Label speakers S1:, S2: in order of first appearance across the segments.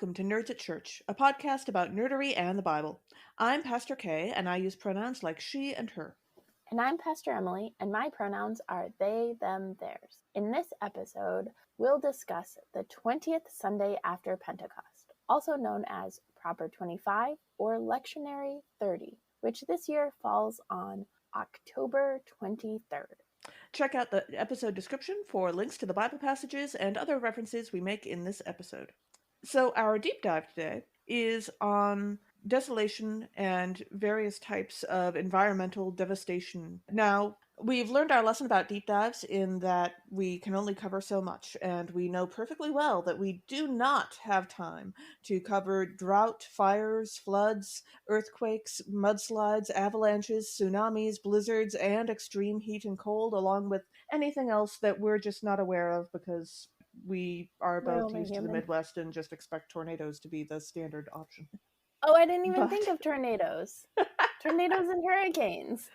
S1: welcome to Nerds at Church, a podcast about nerdery and the Bible. I'm Pastor Kay, and I use pronouns like she and her.
S2: And I'm Pastor Emily, and my pronouns are they, them, theirs. In this episode, we'll discuss the 20th Sunday after Pentecost, also known as Proper 25 or Lectionary 30, which this year falls on October 23rd.
S1: Check out the episode description for links to the Bible passages and other references we make in this episode. So our deep dive today is on desolation and various types of environmental devastation. Now, we've learned our lesson about deep dives in that we can only cover so much, and we know perfectly well that we do not have time to cover drought, fires, floods, earthquakes, mudslides, avalanches, tsunamis, blizzards, and extreme heat and cold, along with anything else that we're just not aware of because we are both used to the Midwest and just expect tornadoes to be the standard option.
S2: Oh, I didn't even think of tornadoes. Tornadoes and hurricanes.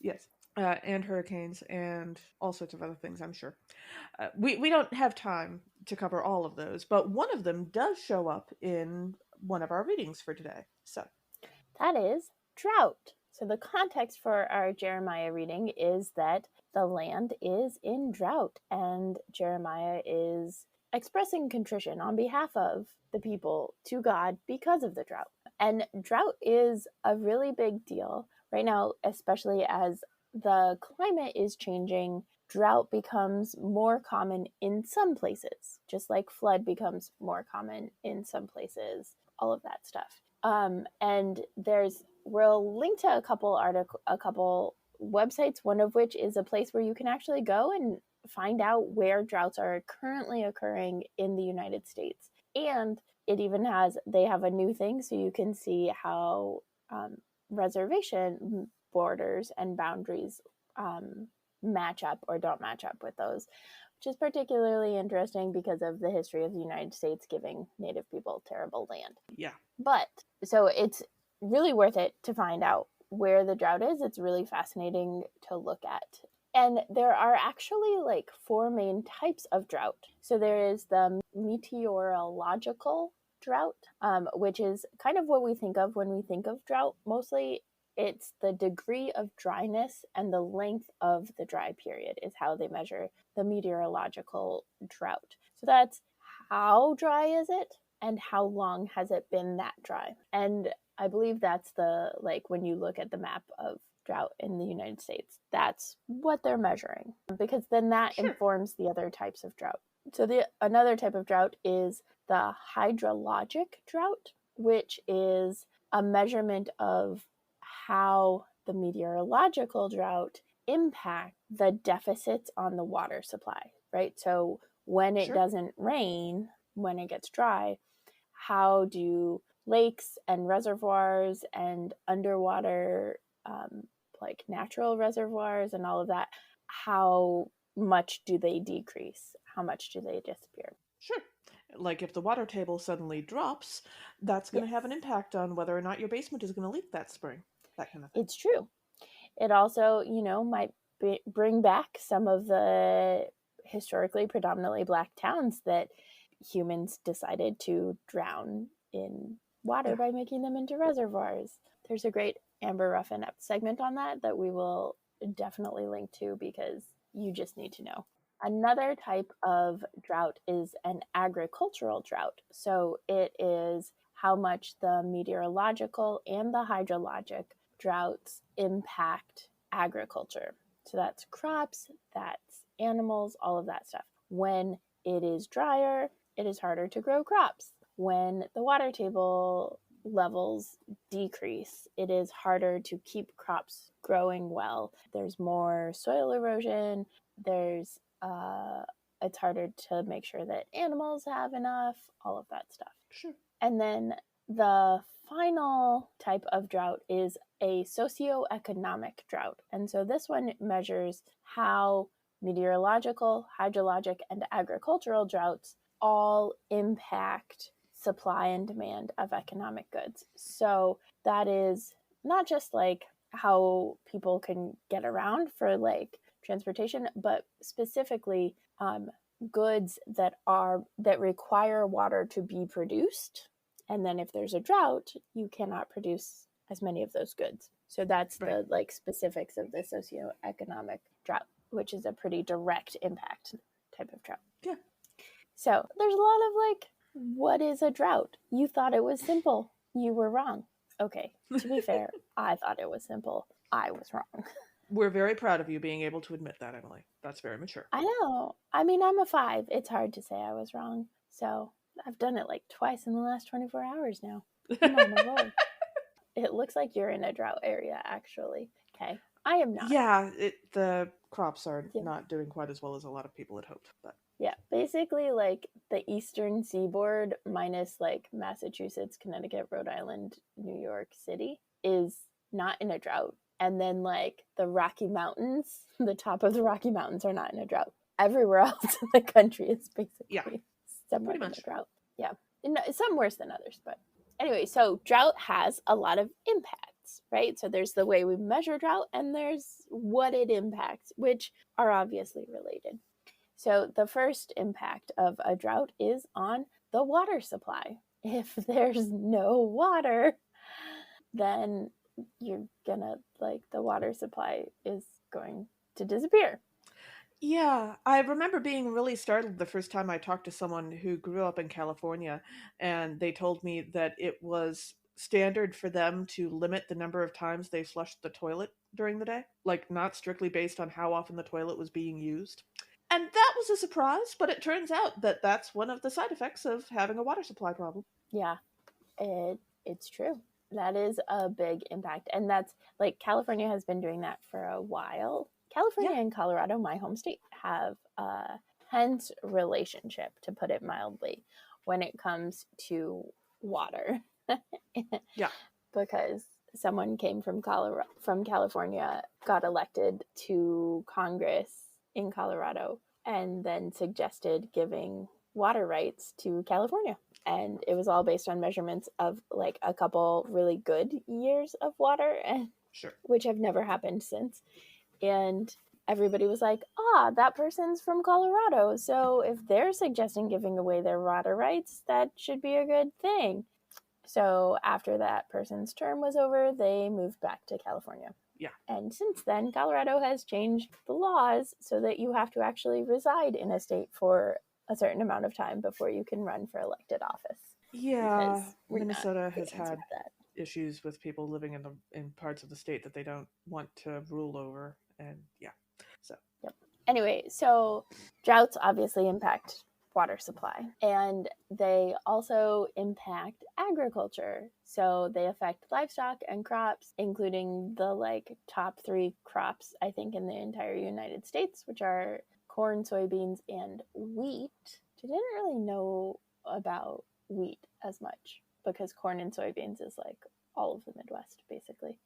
S1: Yes, and hurricanes and all sorts of other things, I'm sure. We don't have time to cover all of those, but one of them does show up in one of our readings for today. So
S2: that is drought. So the context for our Jeremiah reading is that the land is in drought, and Jeremiah is expressing contrition on behalf of the people to God because of the drought. And drought is a really big deal right now, especially as the climate is changing. Drought becomes more common in some places, just like flood becomes more common in some places, all of that stuff. And we'll link to a couple websites, one of which is a place where you can actually go and find out where droughts are currently occurring in the United States. And it even they have a new thing, so you can see how reservation borders and boundaries match up or don't match up with those, which is particularly interesting because of the history of the United States giving Native people terrible land.
S1: Yeah.
S2: But, so it's really worth it to find out where the drought is. It's really fascinating to look at. And there are actually like four main types of drought. So there is the meteorological drought, which is kind of what we think of when we think of drought. Mostly it's the degree of dryness and the length of the dry period is how they measure the meteorological drought. So that's how dry is it and how long has it been that dry. And I believe that's when you look at the map of drought in the United States, that's what they're measuring, because then that informs the other types of drought. So another type of drought is the hydrologic drought, which is a measurement of how the meteorological drought impact the deficits on the water supply, right? So when it doesn't rain, when it gets dry, how do lakes and reservoirs and underwater like natural reservoirs and all of that, how much do they decrease? How much do they disappear?
S1: Sure. Like if the water table suddenly drops, that's going to have an impact on whether or not your basement is going to leak that spring. That kind of thing.
S2: It's true. It also, might bring back some of the historically predominantly Black towns that humans decided to drown in water by making them into reservoirs. There's a great Amber Ruffin segment on that we will definitely link to because you just need to know. Another type of drought is an agricultural drought. So it is how much the meteorological and the hydrologic droughts impact agriculture. So that's crops, that's animals, all of that stuff. When it is drier, it is harder to grow crops. When the water table levels decrease, it is harder to keep crops growing well. There's more soil erosion. It's harder to make sure that animals have enough, all of that stuff.
S1: Sure.
S2: And then the final type of drought is a socioeconomic drought. And so this one measures how meteorological, hydrologic, and agricultural droughts all impact supply and demand of economic goods. So that is not just like how people can get around for like transportation, but specifically goods that require water to be produced And then if there's a drought, you cannot produce as many of those goods. So that's
S1: Right.
S2: the like specifics of the socioeconomic drought, which is a pretty direct impact type of drought.
S1: Yeah.
S2: So there's a lot of like, what is a drought? You thought it was simple. You were wrong. Okay, to be fair, I thought it was simple. I was wrong.
S1: We're very proud of you being able to admit that, Emily. That's very mature.
S2: I know. I mean, I'm a 5. It's hard to say I was wrong. So I've done it like twice in the last 24 hours now. I'm on a roll. It looks like you're in a drought area, actually. Okay. I am not.
S1: Yeah, the crops are
S2: Yeah.
S1: not doing quite as well as a lot of people had hoped. But
S2: Yeah, basically like the eastern seaboard minus like Massachusetts, Connecticut, Rhode Island, New York City is not in a drought. And then like the Rocky Mountains, the top of the Rocky Mountains are not in a drought. Everywhere else in the country is basically somewhat in a drought. Yeah. Some worse than others, but anyway, so drought has a lot of impacts, right? So there's the way we measure drought and there's what it impacts, which are obviously related. So the first impact of a drought is on the water supply. If there's no water, then you're gonna like the water supply is going to disappear.
S1: yeah, I remember being really startled the first time I talked to someone who grew up in California, and they told me that it was standard for them to limit the number of times they flushed the toilet during the day, like not strictly based on how often the toilet was being used. And that was a surprise, but it turns out that that's one of the side effects of having a water supply problem.
S2: Yeah, it's true. That is a big impact, and that's like California has been doing that for a while. California
S1: Yeah.
S2: and Colorado, my home state, have a tense relationship, to put it mildly, when it comes to water.
S1: Yeah.
S2: Because someone came from California, got elected to Congress in Colorado, and then suggested giving water rights to California. And it was all based on measurements of like a couple really good years of water, and
S1: Sure.
S2: which have never happened since. And everybody was like, that person's from Colorado, so if they're suggesting giving away their water rights, that should be a good thing. So after that person's term was over, they moved back to California.
S1: Yeah.
S2: And since then, Colorado has changed the laws so that you have to actually reside in a state for a certain amount of time before you can run for elected office.
S1: Yeah, Minnesota has had
S2: that.
S1: issues with people living in parts of the state that they don't want to rule over, and yeah. So.
S2: Yep. Anyway, so droughts obviously impact water supply, and they also impact agriculture. So they affect livestock and crops, including the like top 3 crops I think in the entire United States, which are corn, soybeans, and wheat. I didn't really know about wheat as much because corn and soybeans is like all of the Midwest basically.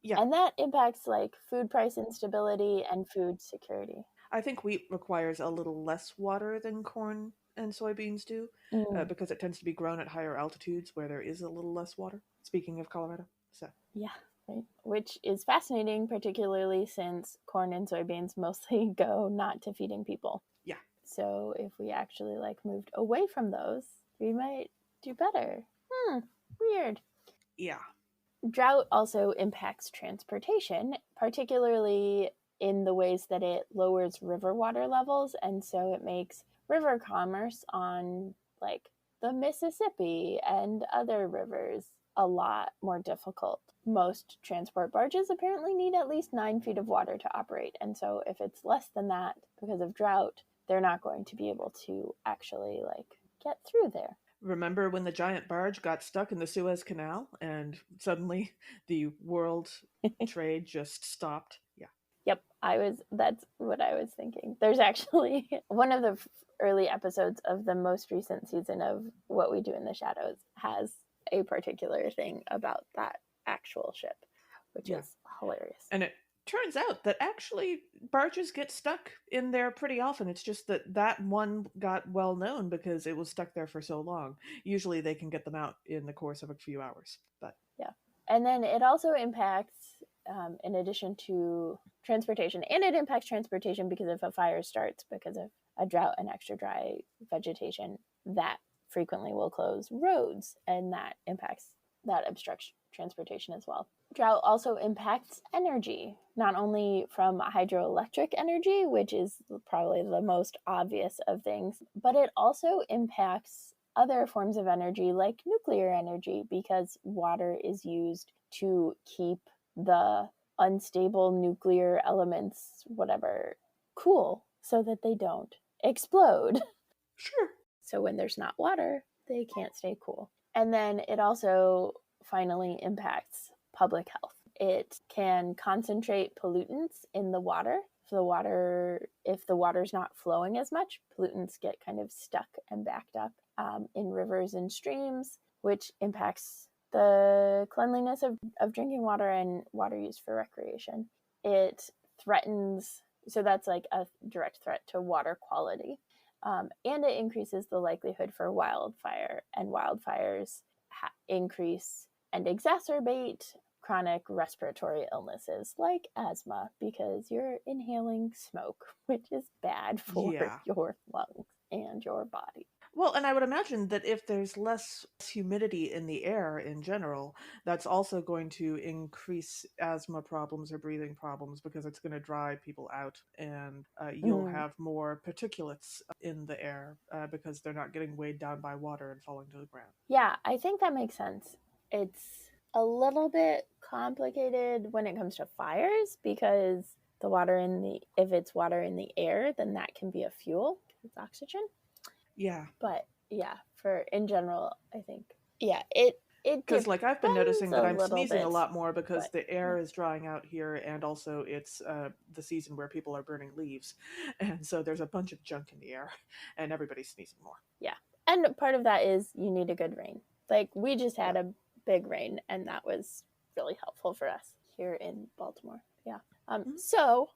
S1: Yeah.
S2: And that impacts like food price instability and food security.
S1: I think wheat requires a little less water than corn and soybeans do, because it tends to be grown at higher altitudes where there is a little less water. Speaking of Colorado, so
S2: yeah, right. Which is fascinating, particularly since corn and soybeans mostly go not to feeding people.
S1: Yeah.
S2: So if we actually like moved away from those, we might do better. Weird.
S1: Yeah.
S2: Drought also impacts transportation, particularly in the ways that it lowers river water levels, and so it makes river commerce on like the Mississippi and other rivers a lot more difficult. Most transport barges apparently need at least 9 feet of water to operate, and so if it's less than that because of drought, they're not going to be able to actually like get through there.
S1: Remember when the giant barge got stuck in the Suez Canal and suddenly the world trade just stopped? Yeah.
S2: Yep, that's what I was thinking. There's actually one of the early episodes of the most recent season of What We Do in the Shadows has a particular thing about that actual ship, which is hilarious.
S1: And it turns out that actually barges get stuck in there pretty often. It's just that one got well known because it was stuck there for so long. Usually they can get them out in the course of a few hours. But
S2: yeah. And then it also impacts, in addition to transportation, and it impacts transportation because if a fire starts because of a drought and extra dry vegetation, that frequently will close roads, and that obstructs transportation as well. Drought also impacts energy, not only from hydroelectric energy, which is probably the most obvious of things, but it also impacts other forms of energy like nuclear energy, because water is used to keep the unstable nuclear elements, whatever, cool so that they don't explode.
S1: Sure.
S2: So when there's not water, they can't stay cool. And then it also finally impacts public health. It can concentrate pollutants in the water. If the water's not flowing as much, pollutants get kind of stuck and backed up in rivers and streams, which impacts the cleanliness of drinking water and water used for recreation. It threatens, so that's like a direct threat to water quality. And it increases the likelihood for wildfire, and wildfires increase and exacerbate chronic respiratory illnesses like asthma, because you're inhaling smoke, which is bad for your lungs and your body.
S1: Well, and I would imagine that if there's less humidity in the air in general, that's also going to increase asthma problems or breathing problems, because it's going to dry people out, and you'll have more particulates in the air because they're not getting weighed down by water and falling to the ground.
S2: Yeah, I think that makes sense. It's a little bit complicated when it comes to fires, because if it's water in the air, then that can be a fuel because it's oxygen.
S1: Yeah.
S2: But yeah, in general, I think, yeah, it
S1: because like I've been noticing that I'm sneezing
S2: bit,
S1: a lot more because the air is drying out here, and also it's the season where people are burning leaves, and so there's a bunch of junk in the air, and everybody's sneezing more.
S2: Yeah, and part of that is you need a good rain. Like we just had a big rain, and that was really helpful for us here in Baltimore. Yeah. So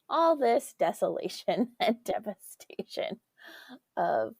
S2: all this desolation and devastation of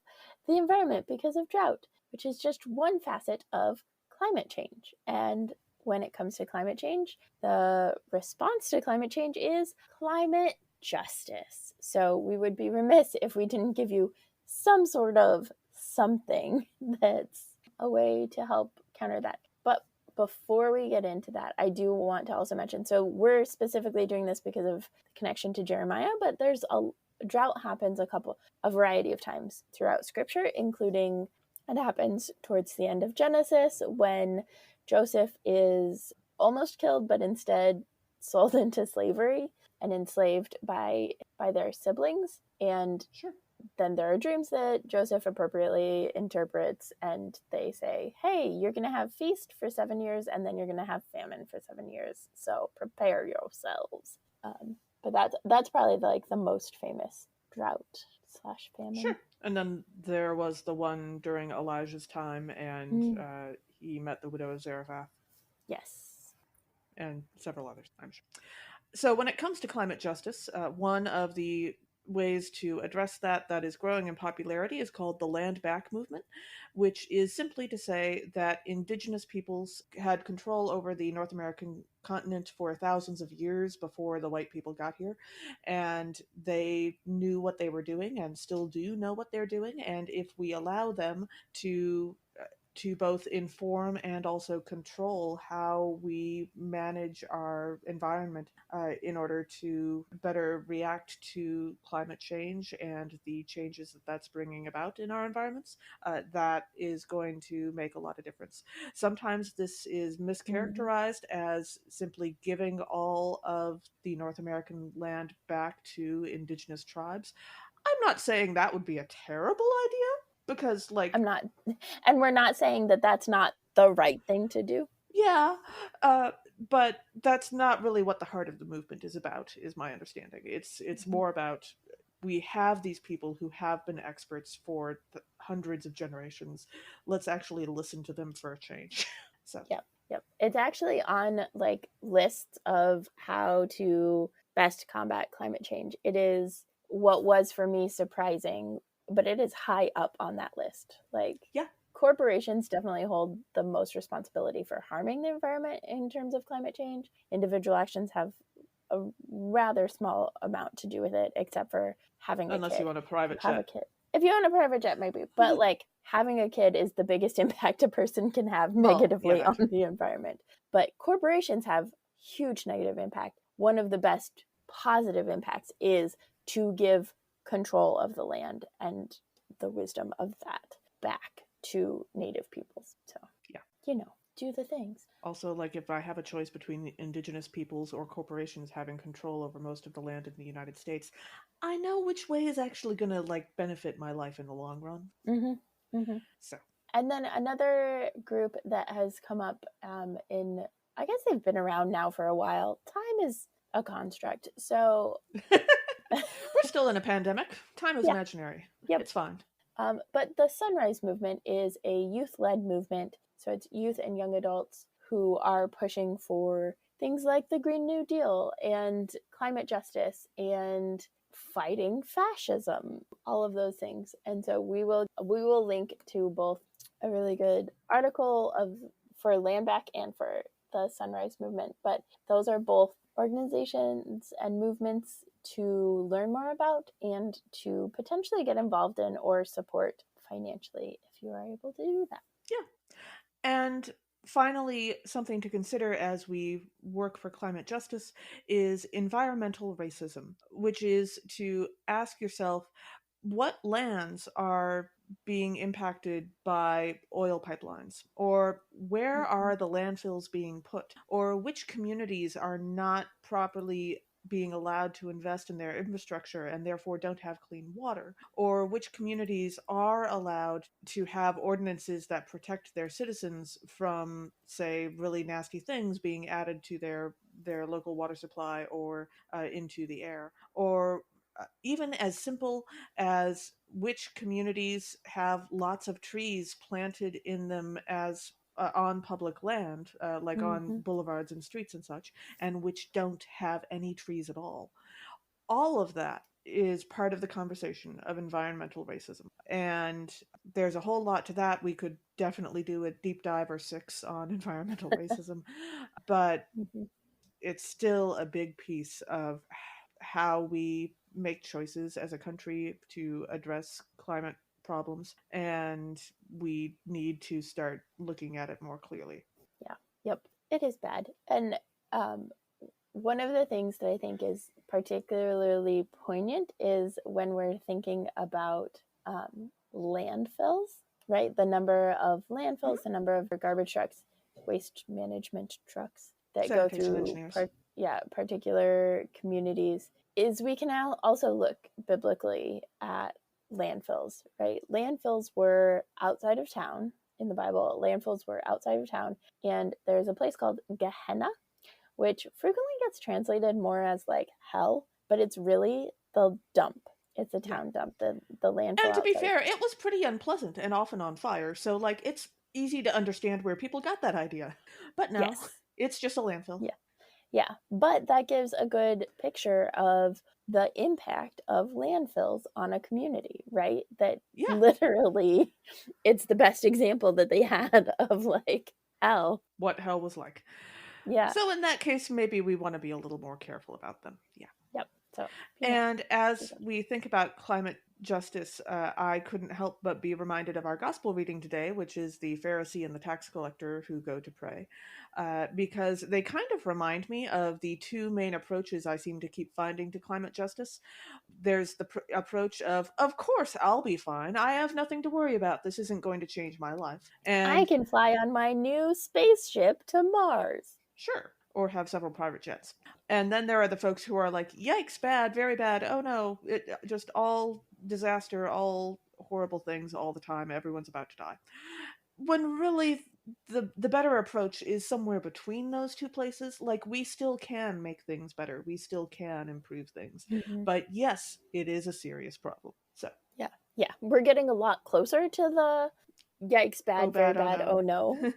S2: the environment because of drought, which is just one facet of climate change. And when it comes to climate change, the response to climate change is climate justice. So we would be remiss if we didn't give you some sort of something that's a way to help counter that. But before we get into that, I do want to also mention, so we're specifically doing this because of the connection to Jeremiah, but there's a drought happens a variety of times throughout scripture, including it happens towards the end of Genesis when Joseph is almost killed, but instead sold into slavery and enslaved by their siblings. And then there are dreams that Joseph appropriately interprets, and they say, hey, you're going to have feast for 7 years, and then you're going to have famine for 7 years. So prepare yourselves. But that's probably like the most famous drought/famine.
S1: Sure. And then there was the one during Elijah's time, and he met the widow of Zarephath.
S2: Yes.
S1: And several others, I'm sure. So when it comes to climate justice, one of the ways to address that is growing in popularity is called the Land Back movement, which is simply to say that indigenous peoples had control over the North American continent for thousands of years before the white people got here, and they knew what they were doing and still do know what they're doing, and if we allow them to both inform and also control how we manage our environment in order to better react to climate change and the changes that that's bringing about in our environments, that is going to make a lot of difference. Sometimes this is mischaracterized as simply giving all of the North American land back to indigenous tribes. I'm not saying that would be a terrible idea, because
S2: I'm not, and we're not saying that that's not the right thing to do.
S1: Yeah, but that's not really what the heart of the movement is about, is my understanding. It's more about, we have these people who have been experts for hundreds of generations. Let's actually listen to them for a change. So
S2: Yep. It's actually on like lists of how to best combat climate change. It is what was for me surprising, but it is high up on that list. Like,
S1: yeah,
S2: corporations definitely hold the most responsibility for harming the environment in terms of climate change. Individual actions have a rather small amount to do with it, except for having
S1: unless
S2: a kid.
S1: you want a private
S2: have
S1: jet.
S2: a kid. If you own a private jet, maybe. But like having a kid is the biggest impact a person can have
S1: Well, yeah,
S2: negatively
S1: that
S2: on
S1: too.
S2: the environment. But corporations have huge negative impact. One of the best positive impacts is to give control of the land and the wisdom of that back to native peoples. So,
S1: Yeah.
S2: do the things.
S1: Also, like if I have a choice between indigenous peoples or corporations having control over most of the land in the United States, I know which way is actually going to like benefit my life in the long run.
S2: Mm-hmm. Mm-hmm.
S1: So,
S2: And then another group that has come up in, I guess they've been around now for a while. Time is a construct. So,
S1: we're still in a pandemic. Time is
S2: yeah,
S1: imaginary.
S2: yep.
S1: It's fine.
S2: But the Sunrise Movement is a youth led movement. So it's youth and young adults who are pushing for things like the Green New Deal and climate justice and fighting fascism, all of those things. And so we will link to both a really good article for Land Back and for the Sunrise Movement. But those are both organizations and movements to learn more about and to potentially get involved in or support financially if you are able to do that.
S1: Yeah. And finally, something to consider as we work for climate justice is environmental racism, which is to ask yourself what lands are being impacted by oil pipelines, or where
S2: Mm-hmm.
S1: are the landfills being put, or which communities are not properly being allowed to invest in their infrastructure and therefore don't have clean water, or which communities are allowed to have ordinances that protect their citizens from, say, really nasty things being added to their local water supply or into the air, or even as simple as which communities have lots of trees planted in them as on public land, like on
S2: Mm-hmm.
S1: boulevards and streets and such, and which don't have any trees at all. All of that is part of the conversation of environmental racism. And there's a whole lot to that. We could definitely do a deep dive or six on environmental racism, but
S2: Mm-hmm.
S1: it's still a big piece of how we make choices as a country to address climate problems, and we need to start looking at it more clearly.
S2: Yeah. Yep. It is bad. And um, one of the things that I think is particularly poignant is when we're thinking about landfills, right? The number of landfills,
S1: Mhm.
S2: the number of garbage trucks, waste management trucks that go
S1: Sanitation
S2: through
S1: engineers.
S2: particular communities, is we can now also look biblically at landfills, right? Landfills were outside of town in the Bible. Landfills were outside of town, and there's a place called Gehenna, which frequently gets translated more as like hell, but it's really the dump. It's a
S1: Yeah.
S2: town dump, the
S1: And
S2: landfill
S1: to be
S2: outside of
S1: fair, it was pretty unpleasant and often on fire, so like it's easy to understand where people got that idea. But no,
S2: Yes.
S1: it's just a landfill.
S2: Yeah. Yeah. But that gives a good picture of the impact of landfills on a community, right? That
S1: Yeah.
S2: literally it's the best example that they had of like hell.
S1: What hell was like.
S2: Yeah.
S1: So in that case, maybe we want to be a little more careful about them. Yeah.
S2: Yep. So,
S1: And
S2: do
S1: as
S2: that.
S1: we think about climate justice, I couldn't help but be reminded of our gospel reading today, which is the Pharisee and the tax collector who go to pray, because they kind of remind me of the two main approaches I seem to keep finding to climate justice. There's the approach of course, I'll be fine. I have nothing to worry about. This isn't going to change my life.
S2: I
S1: And
S2: can fly on my new spaceship to Mars.
S1: sure, or have several private jets. And then there are the folks who are like, yikes, bad, very bad. Oh no, it just all disaster, all horrible things all the time. Everyone's about to die. When really the better approach is somewhere between those two places. Like we still can make things better. We still can improve things.
S2: Mm-hmm.
S1: But yes, it is a serious problem. So,
S2: Yeah. Yeah. We're getting a lot closer to the yikes,
S1: oh
S2: bad, very
S1: bad, oh
S2: bad,
S1: no.
S2: oh no,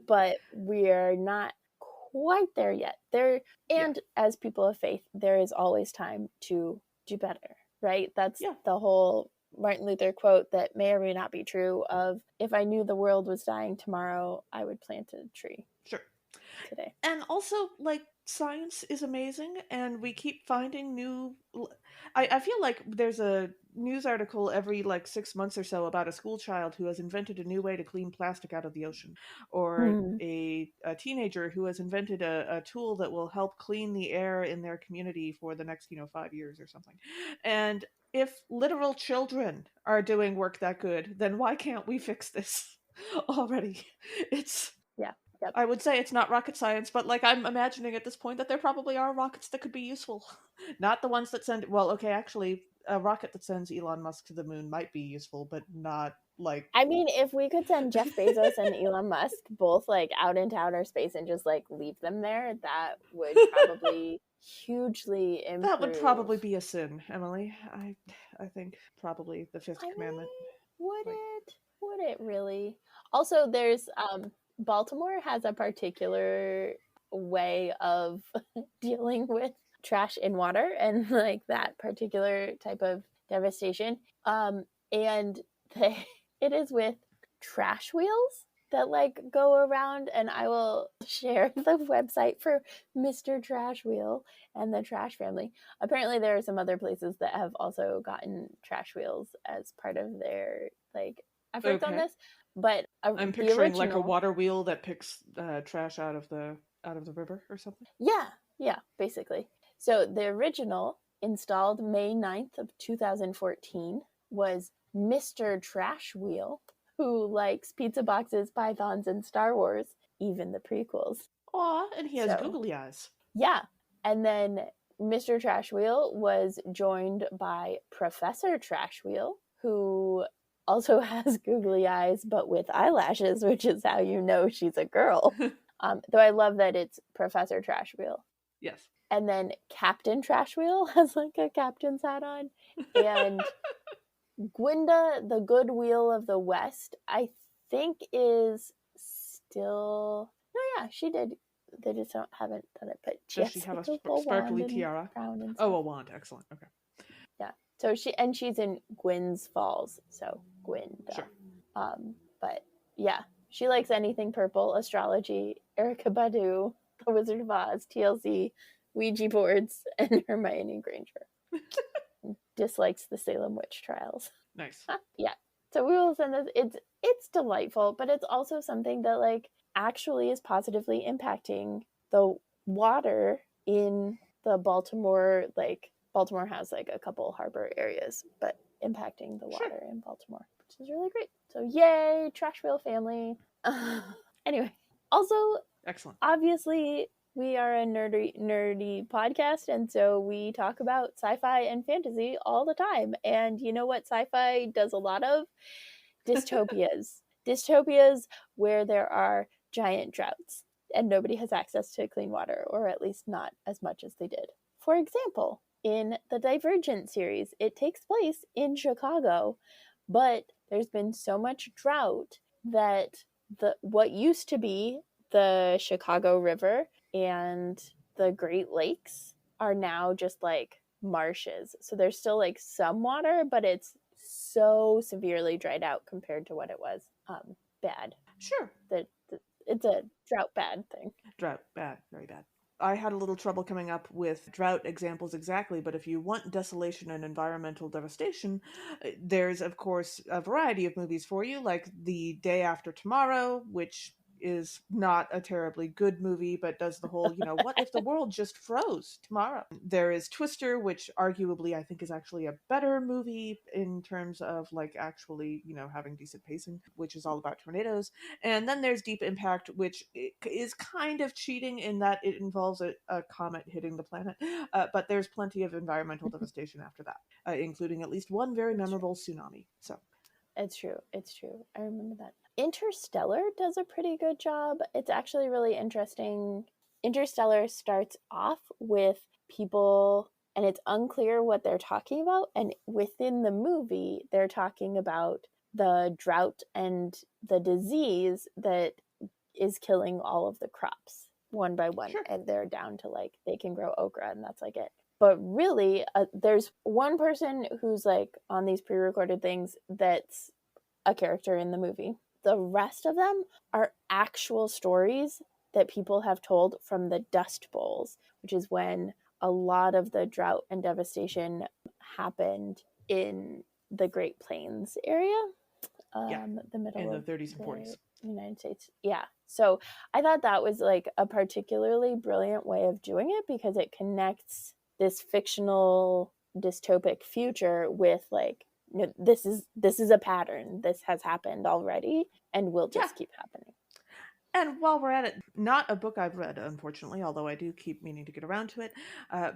S2: but we're not quite there yet. There,
S1: Yeah.
S2: and as people of faith, there is always time to do better, right? That's
S1: Yeah.
S2: the whole Martin Luther quote that may or may not be true of if I knew the world was dying tomorrow, I would plant a tree
S1: Sure.
S2: today.
S1: And also, like, science is amazing, and we keep finding new. I feel like there's a news article every like 6 months or so about a school child who has invented a new way to clean plastic out of the ocean, or
S2: Hmm.
S1: a teenager who has invented a tool that will help clean the air in their community for the next 5 years or something. And if literal children are doing work that good, then why can't we fix this already? It's
S2: Yeah. Yep.
S1: I would say it's not rocket science, but like I'm imagining at this point that there probably are rockets that could be useful. Not the ones that send, well, okay, actually a rocket that sends Elon Musk to the moon might be useful, but not like
S2: I mean, if we could send Jeff Bezos and Elon Musk both like out into outer space and just like leave them there, that would probably hugely
S1: that would
S2: improve.
S1: probably be a sin, Emily. I think probably the fifth
S2: I
S1: commandment.
S2: mean, would
S1: Like,
S2: it? Would it really? Also, there's Baltimore has a particular way of dealing with trash in water and like that particular type of devastation. And they, it is with trash wheels that like go around, and I will share the website for Mr. Trash Wheel and the Trash Family. Apparently there are some other places that have also gotten trash wheels as part of their like efforts on
S1: okay.
S2: this, but
S1: I'm
S2: the
S1: picturing like a
S2: original,
S1: water wheel that picks trash out of the river or something.
S2: yeah, basically. So the original, installed May 9th of 2014, was Mr. Trash Wheel, who likes pizza boxes, pythons, and Star Wars, even the prequels.
S1: Aw, and he has
S2: So
S1: googly eyes.
S2: yeah. And then Mr. Trash Wheel was joined by Professor Trash Wheel, who also has googly eyes but with eyelashes, which is how you know she's a girl. Though I love that it's Professor Trash Wheel.
S1: Yes.
S2: And then Captain Trash Wheel has like a captain's hat on. And Gwenda, the Good Wheel of the West, I think is still. No, yeah, she did. They just haven't done it, but she
S1: Does she
S2: has
S1: have
S2: like
S1: a
S2: a little wand
S1: sparkly
S2: and
S1: tiara?
S2: crown and
S1: Oh,
S2: stuff.
S1: a wand. Excellent. Okay.
S2: Yeah. So she's in Gwyn's Falls, so Gwenda.
S1: Sure.
S2: But yeah, she likes anything purple, astrology, Erica Badu, The Wizard of Oz, TLC, Ouija boards, and Hermione Granger. Dislikes the Salem witch trials.
S1: Nice.
S2: Yeah. So we will send this. It's delightful, but it's also something that like actually is positively impacting the water in the Baltimore. Like Baltimore has like a couple harbor areas, but impacting the
S1: Sure.
S2: water in Baltimore, which is really great. So yay, Trash Wheel family. Anyway, also
S1: Excellent.
S2: obviously we are a nerdy podcast, and so we talk about sci-fi and fantasy all the time. And you know what sci-fi does a lot of? Dystopias where there are giant droughts and nobody has access to clean water, or at least not as much as they did. For example, in the Divergent series, it takes place in Chicago, but there's been so much drought that what used to be the Chicago River and the Great Lakes are now just like marshes. So there's still like some water, but it's so severely dried out compared to what it was. Bad.
S1: Sure.
S2: It's a drought bad thing.
S1: Drought. Bad. Very bad. I had a little trouble coming up with drought examples exactly, but if you want desolation and environmental devastation, there's, of course, a variety of movies for you, like The Day After Tomorrow, which is not a terribly good movie, but does the whole, what if the world just froze tomorrow? There is Twister, which arguably I think is actually a better movie in terms of like actually, having decent pacing, which is all about tornadoes. And then there's Deep Impact, which is kind of cheating in that it involves a comet hitting the planet, but there's plenty of environmental devastation after that, including at least one very memorable tsunami. So
S2: It's true. It's true. I remember that. Interstellar does a pretty good job. It's actually really interesting. Interstellar starts off with people, and it's unclear what they're talking about. And within the movie, they're talking about the drought and the disease that is killing all of the crops one by one.
S1: sure.
S2: And they're down to like, they can grow okra and that's like it. But really, there's one person who's like on these pre-recorded things that's a character in the movie. The rest of them are actual stories that people have told from the Dust Bowls, which is when a lot of the drought and devastation happened in the Great Plains area,
S1: Yeah,
S2: the middle
S1: in the
S2: of
S1: 30s and
S2: the
S1: 40s.
S2: United States. Yeah. So I thought that was like a particularly brilliant way of doing it, because it connects this fictional dystopic future with like, this is a pattern. This has happened already and will
S1: Yeah.
S2: just keep happening.
S1: And while we're at it, not a book I've read, unfortunately, although I do keep meaning to get around to it,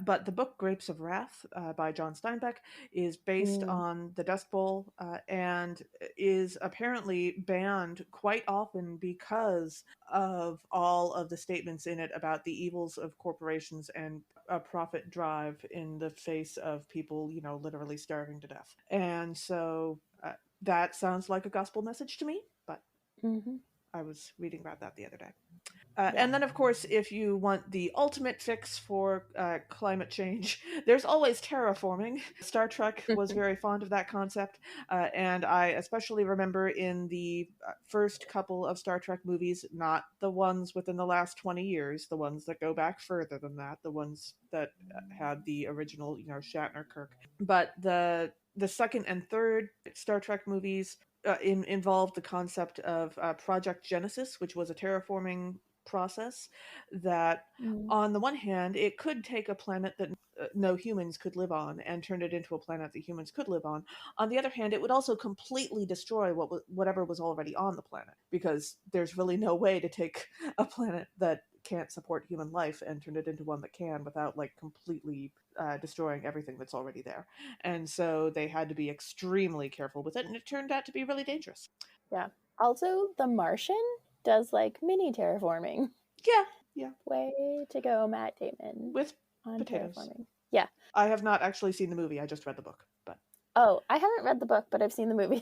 S1: but the book Grapes of Wrath by John Steinbeck is based
S2: Mm.
S1: on the Dust Bowl and is apparently banned quite often because of all of the statements in it about the evils of corporations and a profit drive in the face of people, literally starving to death. And so that sounds like a gospel message to me, but
S2: Mm-hmm.
S1: I was reading about that the other day.
S2: Yeah.
S1: And then, of course, if you want the ultimate fix for climate change, there's always terraforming. Star Trek was very fond of that concept, and I especially remember in the first couple of Star Trek movies, not the ones within the last 20 years, the ones that go back further than that, the ones that had the original, Shatner, Kirk, but the second and third Star Trek movies involved the concept of Project Genesis, which was a terraforming process that,
S2: Mm.
S1: on the one hand, it could take a planet that no humans could live on and turn it into a planet that humans could live on. On the other hand, it would also completely destroy whatever was already on the planet, because there's really no way to take a planet that can't support human life and turn it into one that can without like completely destroying everything that's already there. And so they had to be extremely careful with it, and it turned out to be really dangerous.
S2: Yeah. Also, The Martian does like mini terraforming.
S1: Yeah, yeah.
S2: Way to go, Matt Damon,
S1: With
S2: on
S1: potatoes.
S2: terraforming. Yeah.
S1: I have not actually seen the movie. I just read the book, but
S2: Oh, I haven't read the book, but I've seen the movie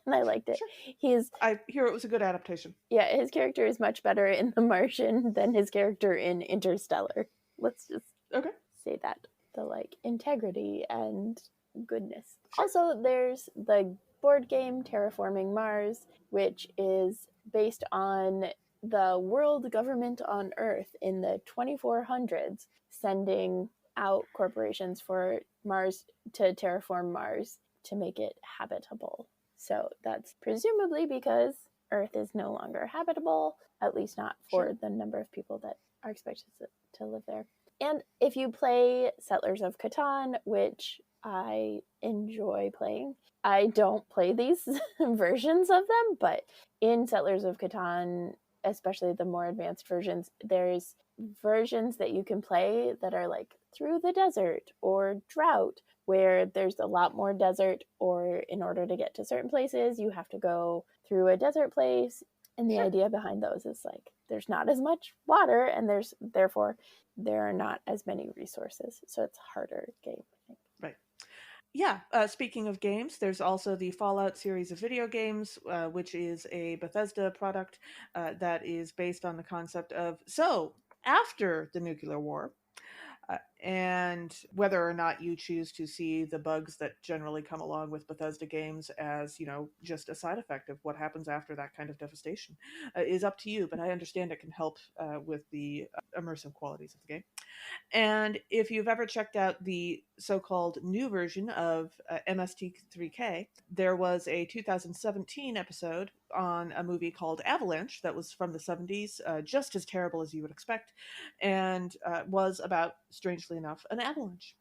S2: and I liked it.
S1: sure.
S2: He's
S1: I hear it was a good adaptation.
S2: Yeah, his character is much better in The Martian than his character in Interstellar. Let's just
S1: Okay.
S2: say that. The like integrity and goodness.
S1: Sure.
S2: Also, there's the board game Terraforming Mars, which is based on the world government on Earth in the 2400s sending out corporations for Mars to terraform Mars to make it habitable. So that's presumably because Earth is no longer habitable, at least not for
S1: Sure.
S2: the number of people that are expected to live there. And if you play Settlers of Catan, which I enjoy playing, I don't play these versions of them, but in Settlers of Catan, especially the more advanced versions, there's versions that you can play that are like through the desert or drought, where there's a lot more desert, or in order to get to certain places, you have to go through a desert place. And the
S1: Sure.
S2: idea behind those is like there's not as much water, and therefore there are not as many resources, so it's a harder game, I think.
S1: Right. Yeah, speaking of games, there's also the Fallout series of video games, which is a Bethesda product that is based on the concept of after the nuclear war, and whether or not you choose to see the bugs that generally come along with Bethesda games as, just a side effect of what happens after that kind of devastation is up to you. But I understand it can help with the immersive qualities of the game. And if you've ever checked out the so-called new version of MST3K, there was a 2017 episode on a movie called Avalanche that was from the 70s, just as terrible as you would expect, and was about, strangely enough, an avalanche.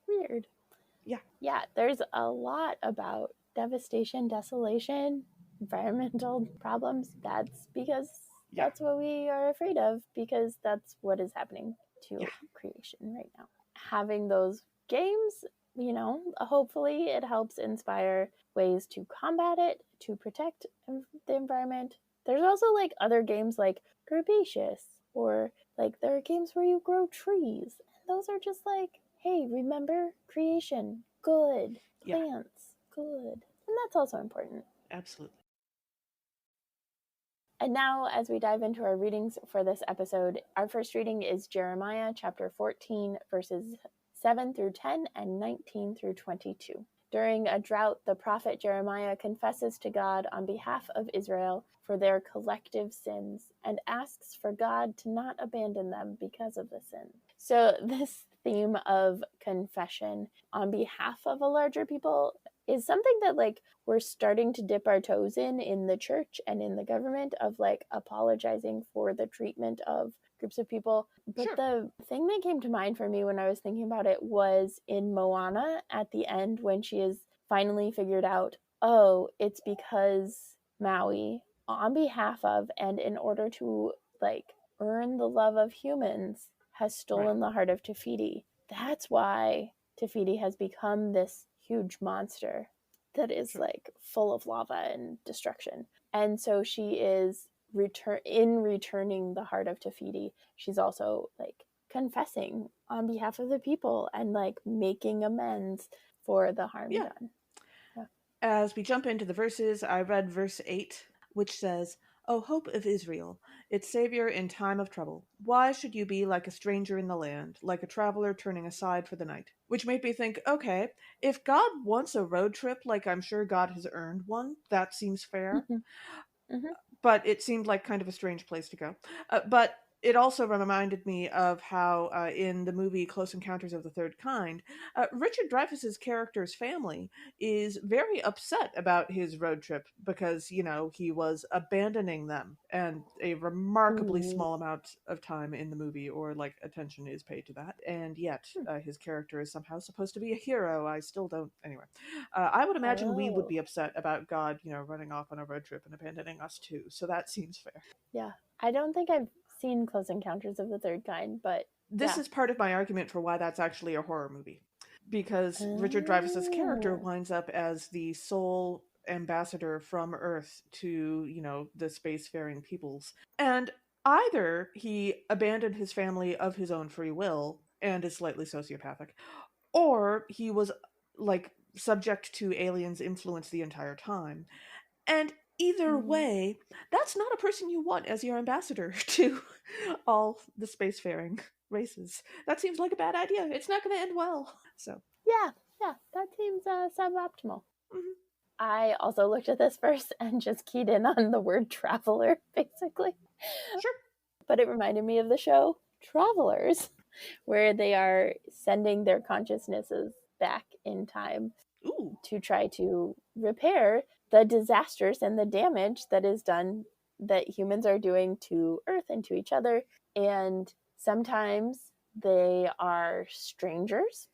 S2: Weird.
S1: Yeah.
S2: Yeah, there's a lot about devastation, desolation, environmental problems. That's because
S1: Yeah.
S2: that's what we are afraid of, because that's what is happening
S1: Yeah.
S2: to creation right now. Having those games, hopefully it helps inspire ways to combat it, to protect the environment. There's also like other games like Herbaceous, or like there are games where you grow trees, and those are just like, hey, remember creation, good,
S1: Yeah.
S2: plants, good. And that's also important.
S1: Absolutely.
S2: And now, as we dive into our readings for this episode, our first reading is Jeremiah chapter 14, verses 7 through 10 and 19 through 22. During a drought, the prophet Jeremiah confesses to God on behalf of Israel for their collective sins and asks for God to not abandon them because of the sin. So this theme of confession on behalf of a larger people is something that like we're starting to dip our toes in the church and in the government, of like apologizing for the treatment of groups of people. But
S1: Sure.
S2: the thing that came to mind for me when I was thinking about it was in Moana at the end, when she is finally figured out, oh, it's because Maui, on behalf of and in order to like earn the love of humans, has
S1: Right.
S2: stolen the heart of Te Fiti. That's why Te Fiti has become this huge monster that is
S1: Sure.
S2: like full of lava and destruction. And so she is returning the heart of Te Fiti, she's also like confessing on behalf of the people and like making amends for the harm
S1: Yeah.
S2: done. Yeah.
S1: As we jump into the verses, I read verse 8, which says, O hope of Israel, its Savior in time of trouble, why should you be like a stranger in the land, like a traveler turning aside for the night? Which made me think, okay, if God wants a road trip, like I'm sure God has earned one, that seems fair.
S2: Mm-hmm. Mm-hmm.
S1: But it seemed like kind of a strange place to go. But it also reminded me of how in the movie Close Encounters of the Third Kind, Richard Dreyfuss's character's family is very upset about his road trip because, you know, he was abandoning them, and a remarkably
S2: Ooh.
S1: small amount of time in the movie or like attention is paid to that, and yet his character is somehow supposed to be a hero. I still don't. Anyway, I would imagine we would
S2: Oh,
S1: be upset about God, you know, running off on a road trip and abandoning us too. So that seems fair.
S2: yeah. I don't think I've seen Close Encounters of the Third Kind, but
S1: This
S2: yeah.
S1: is part of my argument for why that's actually a horror movie. Because Richard Dreyfuss's character
S2: Ah.
S1: winds up as the sole ambassador from Earth to, you know, the spacefaring peoples. And either he abandoned his family of his own free will and is slightly sociopathic, or he was like subject to aliens' influence the entire time. And either
S2: Mm.
S1: way, that's not a person you want as your ambassador to all the spacefaring races. That seems like a bad idea. It's not going to end well. So,
S2: Yeah, yeah, that seems suboptimal.
S1: mhm,
S2: I also looked at this verse and just keyed in on the word traveler, basically.
S1: sure.
S2: But it reminded me of the show Travelers, where they are sending their consciousnesses back in time
S1: Ooh,
S2: to try to repair the disasters and the damage that is done, that humans are doing to Earth and to each other. And sometimes they are strangers,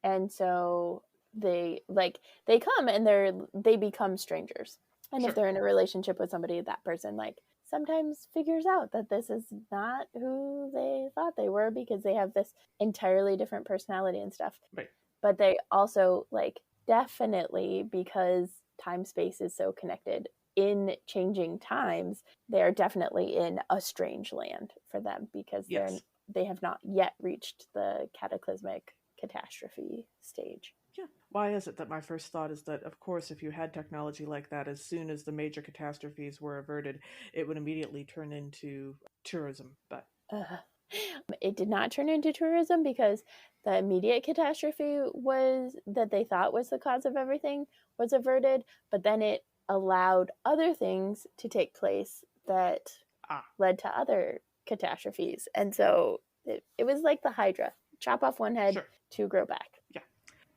S2: and so they come and they become strangers. And if
S1: sure.
S2: they're in a relationship with somebody, that person like sometimes figures out that this is not who they thought they were, because they have this entirely different personality and stuff.
S1: Right.
S2: But they also like definitely, because time space is so connected in changing times, they're definitely in a strange land for them, because
S1: Yes.
S2: they have not yet reached the cataclysmic catastrophe stage.
S1: Yeah. Why is it that my first thought is that, of course, if you had technology like that, as soon as the major catastrophes were averted, it would immediately turn into tourism? But
S2: uh, it did not turn into tourism, because the immediate catastrophe was that they thought was the cause of everything was averted, but then it allowed other things to take place that
S1: ah,
S2: led to other catastrophes. And so it was like the Hydra, chop off one head
S1: sure.
S2: to grow back.
S1: Yeah.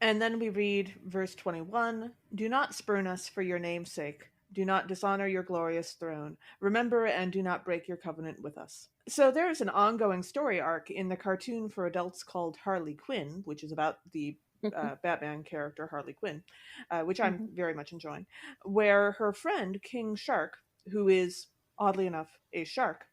S1: And then we read verse 21, Do not spurn us for your name's sake. Do not dishonor your glorious throne. Remember and do not break your covenant with us. So there is an ongoing story arc in the cartoon for adults called Harley Quinn, which is about the Batman character Harley Quinn, which I'm
S2: Mm-hmm.
S1: very much enjoying, where her friend King Shark, who is oddly enough a shark,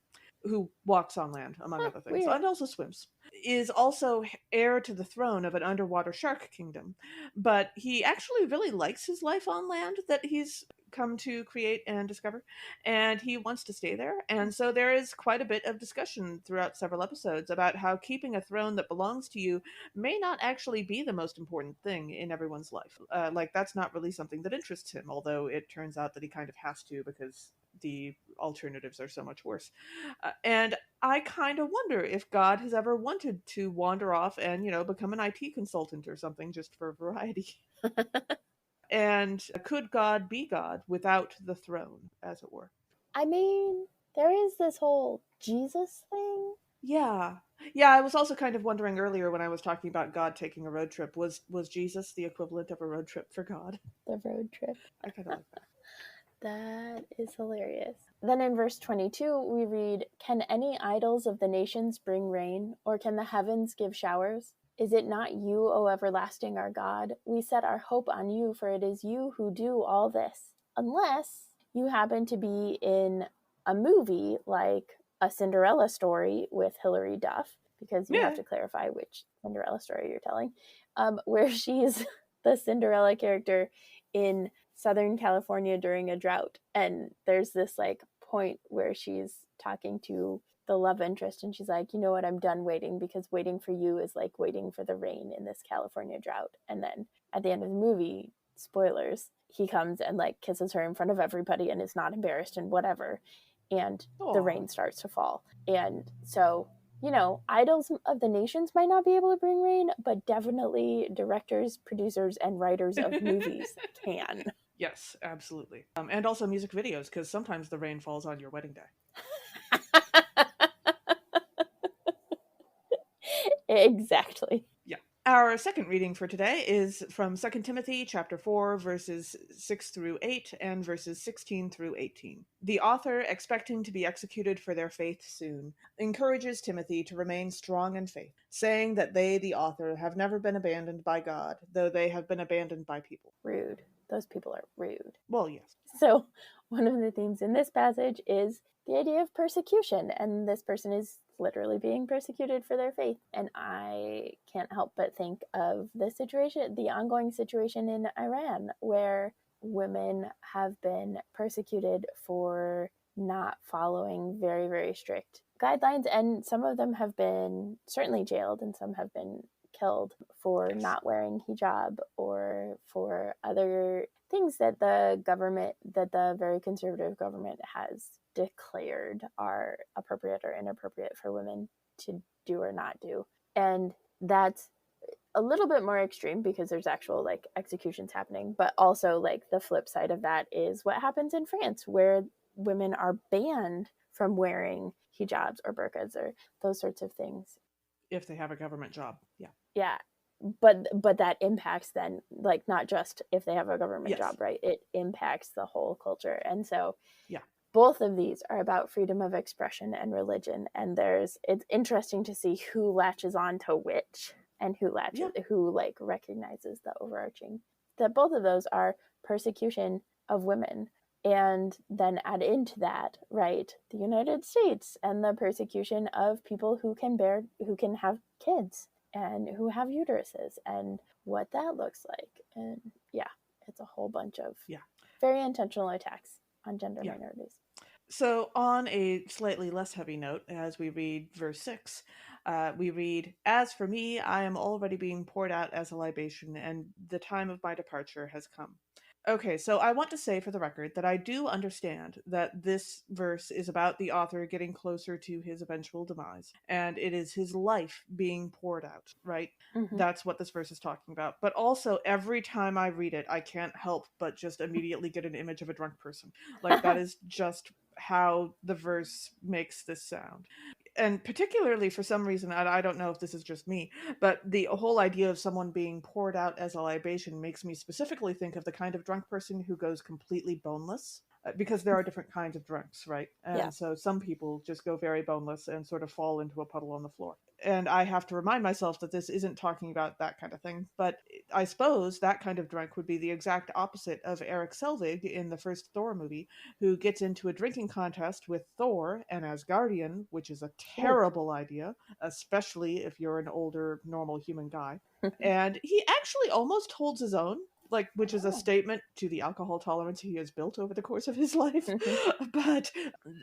S1: who walks on land, among
S2: Huh,
S1: other things,
S2: weird.
S1: and also swims, is also heir to the throne of an underwater shark kingdom. But he actually really likes his life on land that he's come to create and discover, and he wants to stay there. And so there is quite a bit of discussion throughout several episodes about how keeping a throne that belongs to you may not actually be the most important thing in everyone's life. Like, that's not really something that interests him, although it turns out that he kind of has to because the alternatives are so much worse. And I kind of wonder if God has ever wanted to wander off and, you know, become an IT consultant or something just for variety. And could God be God without the throne, as it were?
S2: I mean, there is this whole Jesus thing.
S1: Yeah. Yeah, I was also kind of wondering earlier when I was talking about God taking a road trip, was Jesus the equivalent of a road trip for God?
S2: The road trip.
S1: I kind of like that.
S2: That is hilarious. Then in verse 22, we read, "Can any idols of the nations bring rain, or can the heavens give showers? Is it not you, O everlasting our God? We set our hope on you, for it is you who do all this. Unless you happen to be in a movie like A Cinderella Story with Hilary Duff, because you have
S1: Yeah.
S2: to clarify which Cinderella story you're telling, where she's the Cinderella character in Southern California during a drought. And there's this like point where she's talking to the love interest and she's like, you know what, I'm done waiting because waiting for you is like waiting for the rain in this California drought. And then at the end of the movie, spoilers, he comes and like kisses her in front of everybody and is not embarrassed and whatever. And the
S1: Aw.
S2: rain starts to fall. And so, you know, idols of the nations might not be able to bring rain, but definitely directors, producers, and writers of movies can.
S1: Yes, absolutely. And also music videos, because sometimes the rain falls on your wedding day.
S2: Exactly.
S1: Yeah. Our second reading for today is from 2 Timothy chapter 4 verses 6 through 8 and verses 16 through 18. The author, expecting to be executed for their faith soon, encourages Timothy to remain strong in faith, saying that they, the author, have never been abandoned by God, though they have been abandoned by people.
S2: Rude. Those people are rude.
S1: Well, yes.
S2: So, one of the themes in this passage is the idea of persecution, and this person is literally being persecuted for their faith. And I can't help but think of the situation, the ongoing situation in Iran, where women have been persecuted for not following very, very strict guidelines, and some of them have been certainly jailed, and some have been killed for
S1: Yes.
S2: not wearing hijab or for other things that the government, that the very conservative government has declared are appropriate or inappropriate for women to do or not do. And that's a little bit more extreme because there's actual like executions happening, but also like the flip side of that is what happens in France, where women are banned from wearing hijabs or burqas or those sorts of things.
S1: If they have a government job. Yeah.
S2: Yeah, but that impacts then like not just if they have a government
S1: Yes.
S2: job, right? It impacts the whole culture. And so
S1: Yeah.
S2: both of these are about freedom of expression and religion, and it's interesting to see who latches on to which and
S1: Yeah.
S2: who like recognizes the overarching, that both of those are persecution of women. And then add into that, right, the United States and the persecution of people who can have kids and who have uteruses and what that looks like. And yeah, it's a whole bunch of
S1: Yeah.
S2: very intentional attacks on gender
S1: Yeah.
S2: minorities.
S1: So, on a slightly less heavy note, as we read verse 6, we read, "As for me, I am already being poured out as a libation, and the time of my departure has come." Okay, so I want to say for the record that I do understand that this verse is about the author getting closer to his eventual demise, and it is his life being poured out, right?
S2: Mm-hmm.
S1: That's what this verse is talking about. But also, every time I read it, I can't help but just immediately get an image of a drunk person. Like, that is just how the verse makes this sound. And particularly for some reason, I don't know if this is just me, but the whole idea of someone being poured out as a libation makes me specifically think of the kind of drunk person who goes completely boneless. Because there are different kinds of drunks, right?
S2: Yeah.
S1: And so some people just go very boneless and sort of fall into a puddle on the floor. And I have to remind myself that this isn't talking about that kind of thing. But I suppose that kind of drunk would be the exact opposite of Eric Selvig in the first Thor movie, who gets into a drinking contest with Thor, an Asgardian, which is a
S2: Ooh.
S1: terrible idea, especially if you're an older, normal human guy. And he actually almost holds his own, like, which is a
S2: Oh.
S1: statement to the alcohol tolerance he has built over the course of his life.
S2: Mm-hmm.
S1: But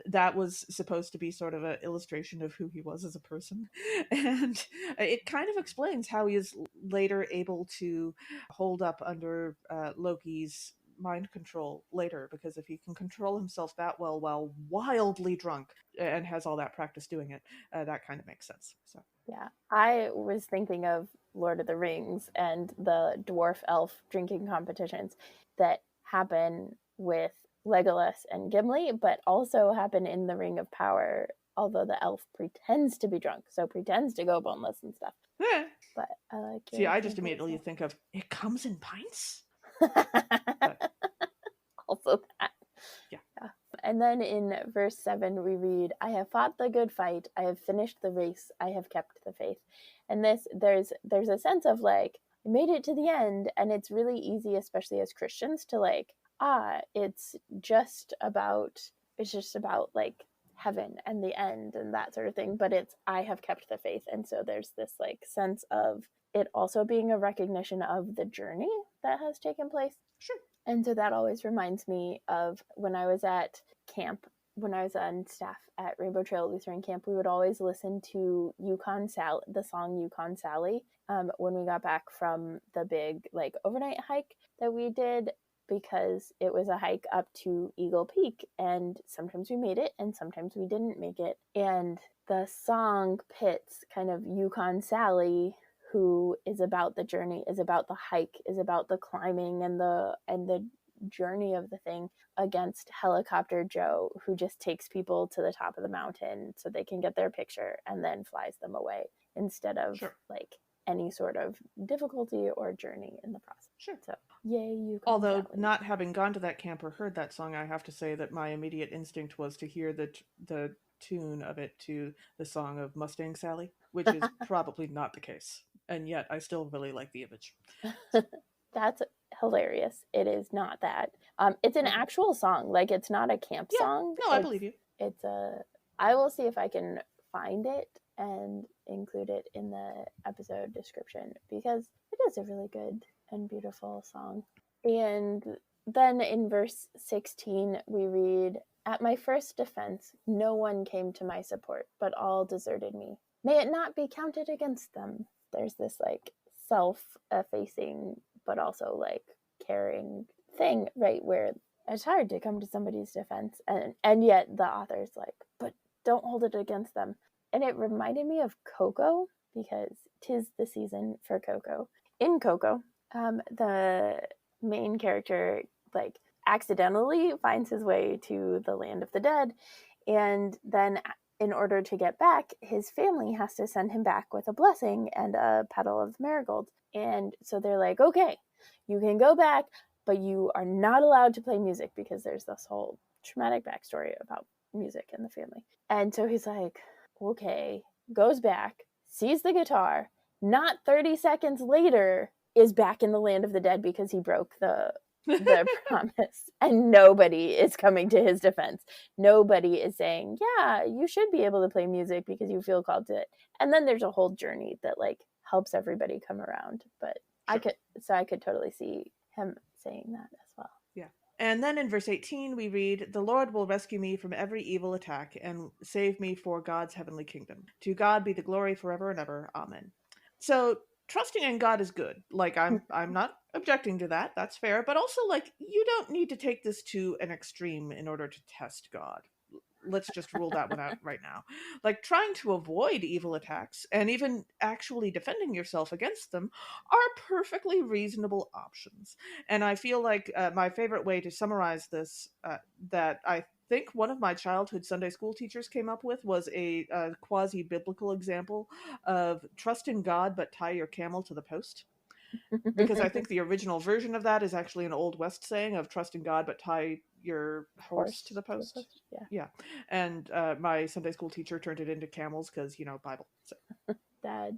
S1: that was supposed to be sort of an illustration of who he was as a person. And it kind of explains how he is later able to hold up under Loki's mind control later, because if he can control himself that well while wildly drunk and has all that practice doing it, that kind of makes sense. So
S2: Yeah. I was thinking of Lord of the Rings and the dwarf elf drinking competitions that happen with Legolas and Gimli, but also happen in the Ring of Power although the elf pretends to be drunk, so pretends to go boneless and stuff.
S1: Yeah.
S2: But I like your
S1: See, I just
S2: example
S1: immediately
S2: as
S1: think of it comes in pints.
S2: well.
S1: But
S2: Also that.
S1: yeah.
S2: Yeah. And then in verse 7, we read, I have fought the good fight. I have finished the race. I have kept the faith. And this, there's a sense of like, I made it to the end. And it's really easy, especially as Christians, to like, it's just about like heaven and the end and that sort of thing. But it's, I have kept the faith. And so there's this like sense of it also being a recognition of the journey that has taken place.
S1: Sure.
S2: And so that always reminds me of when I was at camp, when I was on staff at Rainbow Trail Lutheran Camp, we would always listen to the song Yukon Sally, when we got back from the big like overnight hike that we did, because it was a hike up to Eagle Peak, and sometimes we made it and sometimes we didn't make it. And the song pits kind of Yukon Sally, who is about the journey, is about the hike, is about the climbing and the journey of the thing, against Helicopter Joe, who just takes people to the top of the mountain so they can get their picture and then flies them away instead of like any sort of difficulty or journey in the process.
S1: Sure.
S2: So yay, Yukon
S1: Although
S2: Sally.
S1: not having gone to that camp or heard that song, I have to say that my immediate instinct was to hear the tune of it to the song of Mustang Sally, which is probably not the case. And yet I still really like the image.
S2: That's hilarious. It is not that. It's an actual song. Like, it's not a camp song.
S1: No, I believe you.
S2: It's I will see if I can find it and include it in the episode description, because it is a really good and beautiful song. And then in verse 16, we read, at my first defense, no one came to my support, but all deserted me. May it not be counted against them. There's this like self-effacing but also like caring thing, right, where it's hard to come to somebody's defense, and yet the author's like, but don't hold it against them. And it reminded me of Coco, because 'tis the season for Coco. In Coco, the main character like accidentally finds his way to the land of the dead, and then in order to get back, his family has to send him back with a blessing and a petal of marigold. And so they're like, okay, you can go back, but you are not allowed to play music, because there's this whole traumatic backstory about music in the family. And so he's like, okay, goes back, sees the guitar, not 30 seconds later is back in the land of the dead because he broke the promise, and nobody is coming to his defense. Nobody is saying, yeah, you should be able to play music because you feel called to it. And then there's a whole journey that like helps everybody come around. But sure. I could totally see him saying that as well.
S1: Yeah. And then in verse 18 we read, the Lord will rescue me from every evil attack and save me for God's heavenly kingdom. To God be the glory forever and ever. Amen. So trusting in God is good. Like, I'm not objecting to that. That's fair. But also, like, you don't need to take this to an extreme in order to test God. Let's just rule that one out right now. Like, trying to avoid evil attacks and even actually defending yourself against them are perfectly reasonable options. And I feel like my favorite way to summarize this, that I think one of my childhood Sunday school teachers came up with, was a quasi-biblical example of trust in God but tie your camel to the post. Because I think the original version of that is actually an Old West saying of trust in God but tie your horse to the post. Yeah. And my Sunday school teacher turned it into camels because, Bible. So.
S2: That's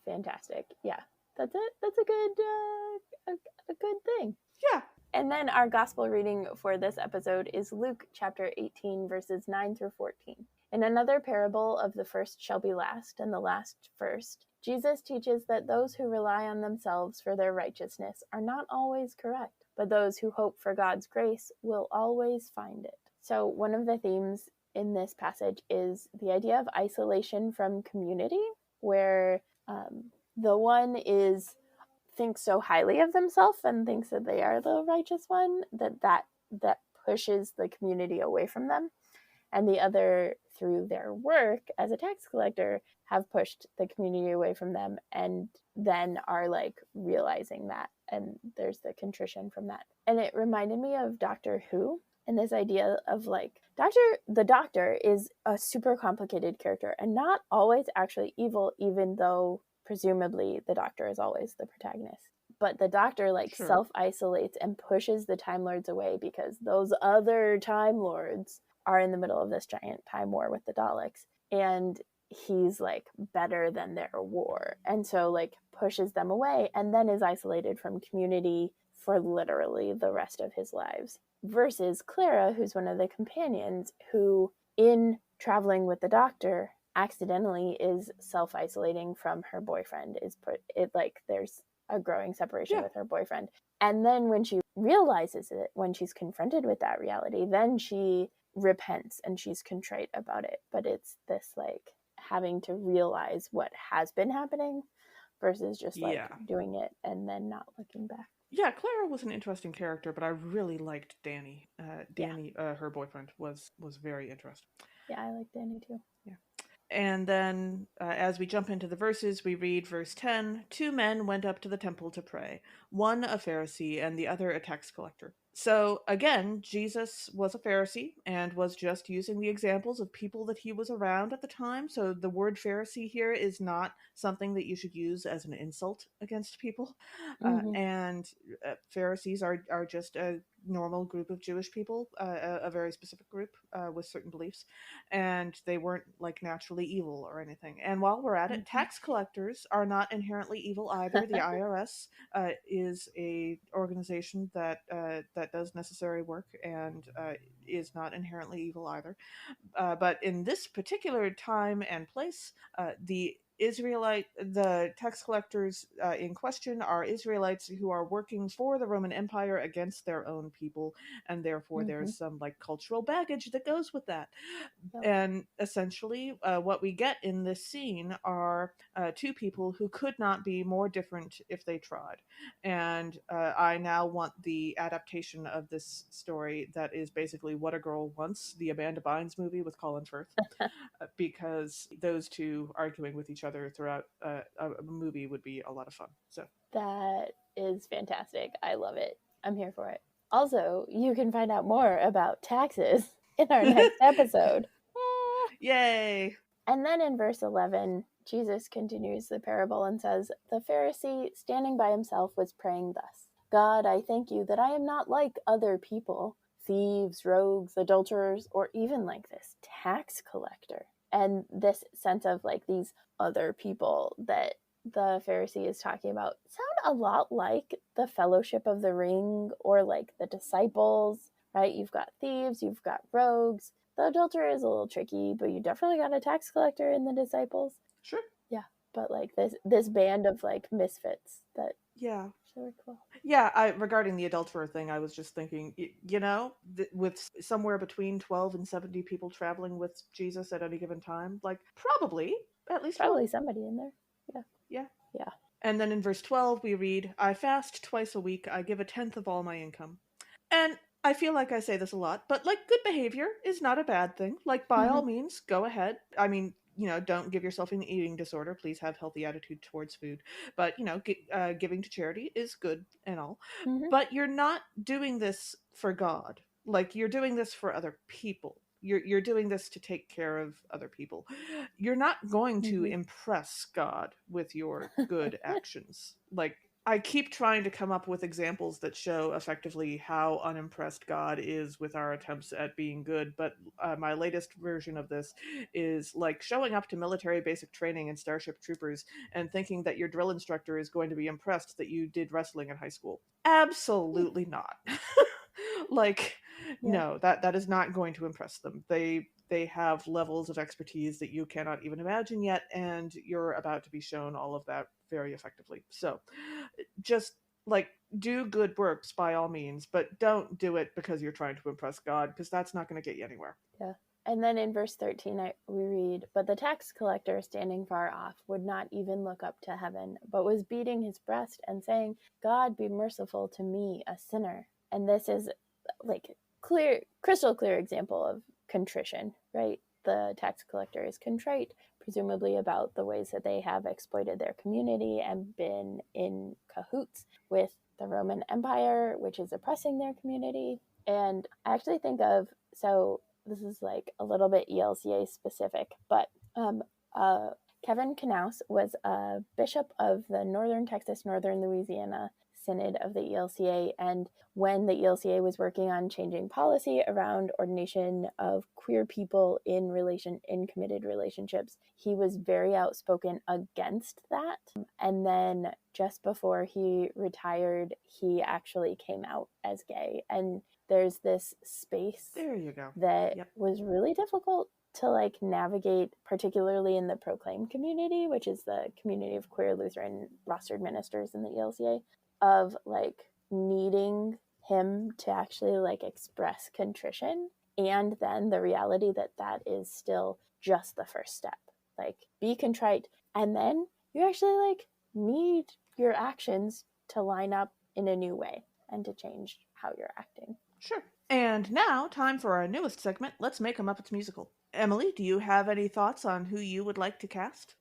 S2: fantastic. Yeah, that's it. That's a good thing.
S1: Yeah.
S2: And then our gospel reading for this episode is Luke chapter 18, verses 9 through 14. In another parable of the first shall be last, and the last first, Jesus teaches that those who rely on themselves for their righteousness are not always correct, but those who hope for God's grace will always find it. So one of the themes in this passage is the idea of isolation from community, where the one thinks so highly of themselves and thinks that they are the righteous one that pushes the community away from them, and the other, through their work as a tax collector, have pushed the community away from them, and then are like realizing that, and there's the contrition from that. And it reminded me of Doctor Who, And this idea of like the doctor is a super complicated character and not always actually evil, even though presumably the doctor is always the protagonist. But the doctor like
S1: Sure.
S2: self-isolates and pushes the Time Lords away because those other Time Lords are in the middle of this giant time war with the Daleks. And he's like better than their war. And so like pushes them away and then is isolated from community for literally the rest of his lives. Versus Clara, who's one of the companions, who in traveling with the doctor accidentally is self-isolating from her boyfriend, is put it like there's a growing separation with her boyfriend. And then when she realizes it, when she's confronted with that reality, then she repents and she's contrite about it. But it's this like having to realize what has been happening versus just like doing it and then not looking back.
S1: Yeah, Clara was an interesting character, but I really liked Danny. Danny, her boyfriend, was very interesting.
S2: Yeah, I like Danny too.
S1: Yeah. And then, as we jump into the verses, we read verse 10. 2 men went up to the temple to pray, one a Pharisee and the other a tax collector. So, again, Jesus was a Pharisee and was just using the examples of people that he was around at the time. So, the word Pharisee here is not something that you should use as an insult against people. And Pharisees are just a normal group of Jewish people, a very specific group with certain beliefs, and they weren't like naturally evil or anything. And while we're at it, tax collectors are not inherently evil either. The IRS is a organization that that does necessary work and is not inherently evil either. But in this particular time and place, the tax collectors in question are Israelites who are working for the Roman Empire against their own people, and therefore there's some like cultural baggage that goes with that. And essentially, what we get in this scene are two people who could not be more different if they tried. And I now want the adaptation of this story that is basically What a Girl Wants, the Amanda Bynes movie with Colin Firth, because those two arguing with each other throughout a movie would be a lot of fun. So
S2: that is fantastic. I love it. I'm here for it. Also, you can find out more about taxes in our next episode.
S1: Yay!
S2: And then in verse 11, Jesus continues the parable and says, "The Pharisee, standing by himself, was praying thus: God, I thank you that I am not like other people, thieves, rogues, adulterers, or even like this tax collector." And this sense of like these other people that the Pharisee is talking about sound a lot like the Fellowship of the Ring or like the disciples, right? You've got thieves, you've got rogues. The adulterer is a little tricky, but you definitely got a tax collector in the disciples.
S1: Sure.
S2: Yeah, but like this band of like misfits that really cool.
S1: Yeah, regarding the adulterer thing, I was just thinking, with somewhere between 12 and 70 people traveling with Jesus at any given time, like probably at least
S2: probably somebody in there.
S1: Yeah.
S2: Yeah.
S1: And then in verse 12, we read, I fast twice a week. I give a tenth of all my income. And I feel like I say this a lot, but like good behavior is not a bad thing. Like by all means, go ahead. I mean, don't give yourself an eating disorder. Please have healthy attitude towards food. But giving to charity is good and all. But you're not doing this for God. Like you're doing this for other people. You're doing this to take care of other people. You're not going to impress God with your good actions. Like I keep trying to come up with examples that show effectively how unimpressed God is with our attempts at being good, but my latest version of this is like showing up to military basic training in Starship Troopers and thinking that your drill instructor is going to be impressed that you did wrestling in high school. Absolutely not. Like, no, that is not going to impress them. They have levels of expertise that you cannot even imagine yet, and you're about to be shown all of that very effectively. So just like do good works by all means, but don't do it because you're trying to impress God, because that's not going to get you anywhere.
S2: Yeah. And then in verse 13, we read, "But the tax collector, standing far off, would not even look up to heaven, but was beating his breast and saying, God, be merciful to me, a sinner." And this is like crystal clear example of contrition, right? The tax collector is contrite, presumably about the ways that they have exploited their community and been in cahoots with the Roman Empire, which is oppressing their community. And I actually think of, so this is like a little bit ELCA specific, but uh, Kevin Knaus was a bishop of the Northern Texas, Northern Louisiana Synod of the ELCA. And when the ELCA was working on changing policy around ordination of queer people in committed relationships, he was very outspoken against that. And then just before he retired, he actually came out as gay. And there's this space
S1: There you go.
S2: that
S1: Yep.
S2: was really difficult to like navigate, particularly in the Proclaim community, which is the community of queer Lutheran rostered ministers in the ELCA, of like needing him to actually like express contrition, and then the reality that that is still just the first step. Like, be contrite, and then you actually like need your actions to line up in a new way and to change how you're acting.
S1: Sure. And now, time for our newest segment, Let's Make a Muppets Musical. Emily, do you have any thoughts on who you would like to cast?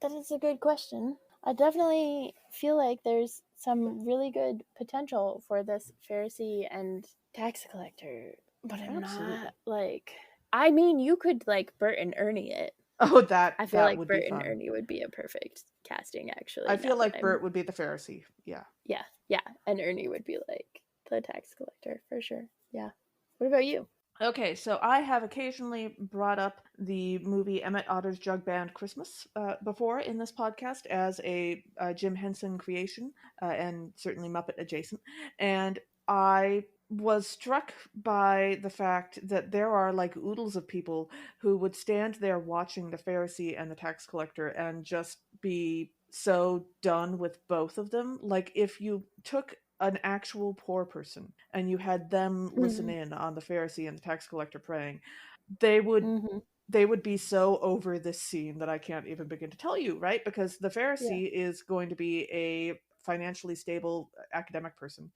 S2: That is a good question. I definitely feel like there's some really good potential for this Pharisee and tax collector, but I'm
S1: Absolutely.
S2: not like. I mean, you could like Bert and Ernie it.
S1: Oh, that
S2: I feel like
S1: would
S2: Bert
S1: be
S2: and
S1: fun.
S2: Ernie would be a perfect casting, actually.
S1: I feel like Bert would be the Pharisee. Yeah.
S2: Yeah, and Ernie would be like the tax collector for sure. Yeah. What about you?
S1: Okay, so I have occasionally brought up the movie Emmett Otter's Jug Band Christmas before in this podcast as a Jim Henson creation, and certainly Muppet adjacent. And I was struck by the fact that there are like oodles of people who would stand there watching the Pharisee and the tax collector and just be so done with both of them. Like, if you took an actual poor person and you had them listen in on the Pharisee and the tax collector praying, they would be so over this scene that I can't even begin to tell you, right? Because the Pharisee is going to be a financially stable academic person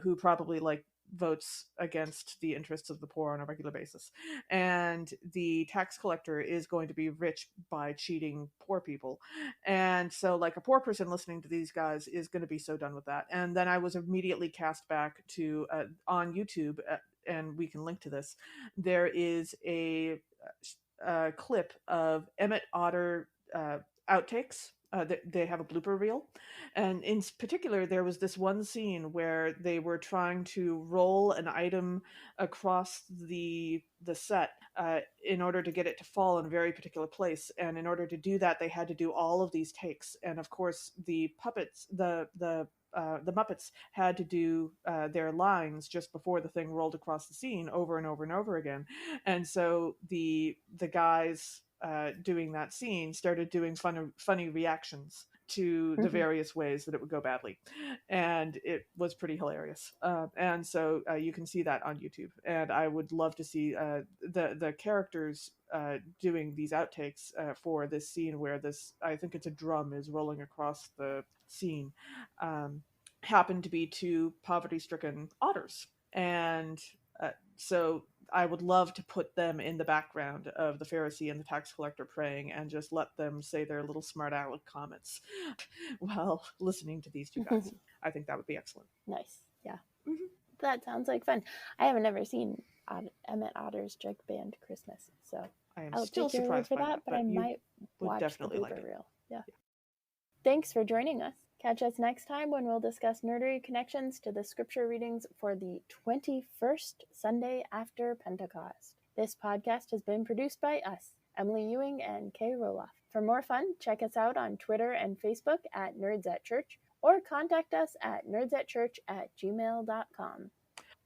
S1: who probably like votes against the interests of the poor on a regular basis, and the tax collector is going to be rich by cheating poor people. And so like a poor person listening to these guys is going to be so done with that. And then I was immediately cast back to on YouTube, and we can link to this. There is a clip of Emmett Otter outtakes. They have a blooper reel, and in particular, there was this one scene where they were trying to roll an item across the set in order to get it to fall in a very particular place. And in order to do that, they had to do all of these takes. And of course, the puppets, the Muppets had to do their lines just before the thing rolled across the scene over and over and over again. And so the guys doing that scene started doing funny reactions to the various ways that it would go badly, and it was pretty hilarious. And so you can see that on YouTube, and I would love to see the characters doing these outtakes for this scene where this, I think it's a drum, is rolling across the scene. Happen to be two poverty-stricken otters, and so I would love to put them in the background of the Pharisee and the tax collector praying and just let them say their little smart aleck comments while listening to these two guys. I think that would be excellent.
S2: Nice. Yeah. Mm-hmm. That sounds like fun. I haven't ever seen Emmett Otter's Jug Band Christmas, so
S1: I am
S2: I'll
S1: still
S2: take your word
S1: surprised
S2: for
S1: by
S2: that, but I might watch
S1: definitely
S2: the
S1: like
S2: blooper
S1: it.
S2: reel. Yeah. Thanks for joining us. Catch us next time when we'll discuss nerdery connections to the scripture readings for the 21st Sunday after Pentecost. This podcast has been produced by us, Emily Ewing and Kay Rohloff. For more fun, check us out on Twitter and Facebook at Nerds at Church, or contact us at nerdsatchurch@gmail.com.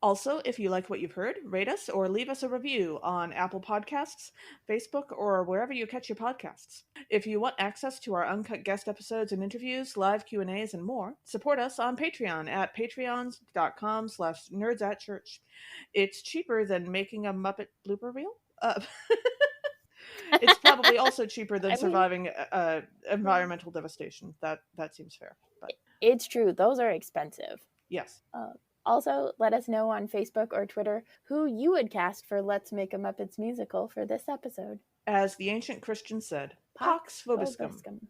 S1: Also, if you like what you've heard, rate us or leave us a review on Apple Podcasts, Facebook, or wherever you catch your podcasts. If you want access to our uncut guest episodes and interviews, live Q&As, and more, support us on Patreon at patreon.com/nerdsatchurch. It's cheaper than making a Muppet blooper reel. It's probably also cheaper than surviving environmental devastation. That seems fair. But
S2: it's true. Those are expensive.
S1: Yes.
S2: Also, let us know on Facebook or Twitter who you would cast for Let's Make a Muppets Musical for this episode.
S1: As the ancient Christians said, Pax Vobiscum.